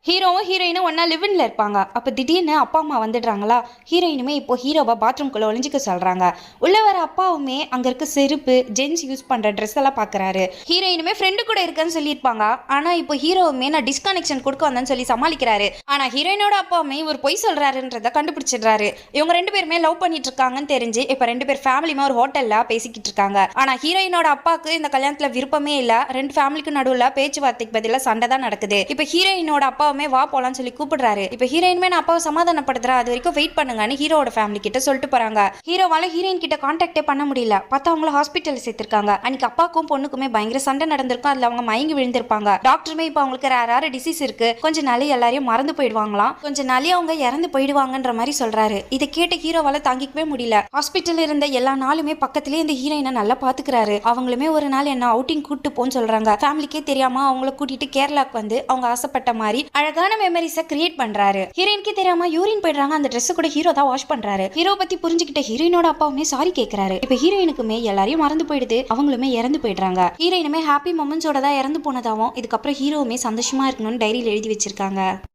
ஹீரோவும் ஹீரோயினும் ஒன்னா லிவின்ல இருப்பாங்க. அப்ப திடீர்னு அப்பா அம்மா வந்துடுறாங்களா. ஹீரோயினுமே இப்போ ஹீரோவை பாத்ரூம்குள்ள ஒளிஞ்சிக்க சொல்றாங்க. உள்ள வர அப்பாவுமே அங்க இருக்க செருப்பு, ஜென்ஸ் யூஸ் பண்ற ட்ரெஸ் எல்லாம் பாக்குறாரு. ஹீரோயினுமே ஃப்ரெண்டு கூட இருக்கேன்னு சொல்லியிருப்பாங்க. ஆனா இப்போ ஹீரோவுமே நான் டிஸ்கனெக்ஷன் கொடுக்க வந்தேன்னு சொல்லி சமாளிக்கிறாரு. ஆனா ஹீரோயினோட அப்பாவுமே இவர் பொய் சொல்றாருன்றத கண்டுபிடிச்சிடுறாரு. இவங்க ரெண்டு பேருமே லவ் பண்ணிட்டு இருக்காங்கன்னு தெரிஞ்சு இப்ப ரெண்டு பேர் ஃபேமிலியுமே ஒரு ஹோட்டல்ல பேசிக்கிட்டு இருக்காங்க. ஆனா ஹீரோயினோட அப்பாவுக்கு இந்த கல்யாணத்துல விருப்பமே இல்ல. ரெண்டு ஃபேமிலிக்கு நடுவுல பேச்சுவார்த்தைக்கு பதிலா சண்டை தான் நடக்குது. இப்ப ஹீரோயினோட அப்பா வா போலான்னு சொல்லி கூப்பிடுறாரு. இப்ப ஹீரோயினுமே நான் அப்பாவை சமாதானப்படுத்துறா, அது வரைக்கும் வெயிட் பண்ணுங்கன்னு ஹீரோட ஃபேமிலி கிட்ட சொல்லிட்டு போறாங்க. ஹீரோவால ஹீரோயின் கிட்ட கான்டாக்டே பண்ண முடியல. பார்த்தா அவங்கள ஹாஸ்பிட்டல் சேர்த்திருக்காங்க. அன்னைக்கு அப்பாக்கும் பொண்ணுக்குமே பயங்கர சண்டை நடந்திருக்கும். அதுல அவங்க மயங்கி விழுந்திருப்பாங்க. டாக்டருமே இப்ப அவங்களுக்கு ரேர் டிசீஸ் இருக்கு, கொஞ்ச நாளே எல்லாரையும் மறந்து போயிடுவாங்களாம், கொஞ்ச நாளே அவங்க இறந்து போயிடுவாங்கன்ற மாதிரி சொல்றாரு. இதை கேட்ட ஹீரோவால தாங்கிக்கவே முடியல. ஹாஸ்பிட்டல் இருந்த எல்லா நாளுமே பக்கத்திலே இந்த ஹீரோயினை நல்லா பாத்துக்கிறாரு. அவங்களுமே ஒரு நாள் என்ன அவுட்டிங் கூட்டு போன்னு சொல்றாங்க. ஃபேமிலிக்கே தெரியாம அவங்கள கூட்டிட்டு கேரளாக்கு வந்து அவங்க ஆசைப்பட்ட மாதிரி அழகான மெமரிஸை கிரியேட் பண்றாரு. ஹீரோயினுக்கு தெரியாம யூரின் போயிடுறாங்க. அந்த ட்ரெஸ் கூட ஹீரோ தான் வாஷ் பண்றாரு. ஹீரோ பத்தி புரிஞ்சுக்கிட்ட ஹீரோயினோட அப்பாவுமே சாரி கேட்கிறாரு. இப்ப ஹீரோயினுக்குமே எல்லாரையும் மறந்து போயிடுது. அவங்களுமே இறந்து போயிடுறாங்க. ஹீரோயினுமே ஹாப்பி மொமெண்ட்ஸோட தான் இறந்து போனதாவும், இதுக்கப்புறம் ஹீரோவுமே சந்தோஷமா இருக்கணும்னு டைரியில எழுதி வச்சிருக்காங்க.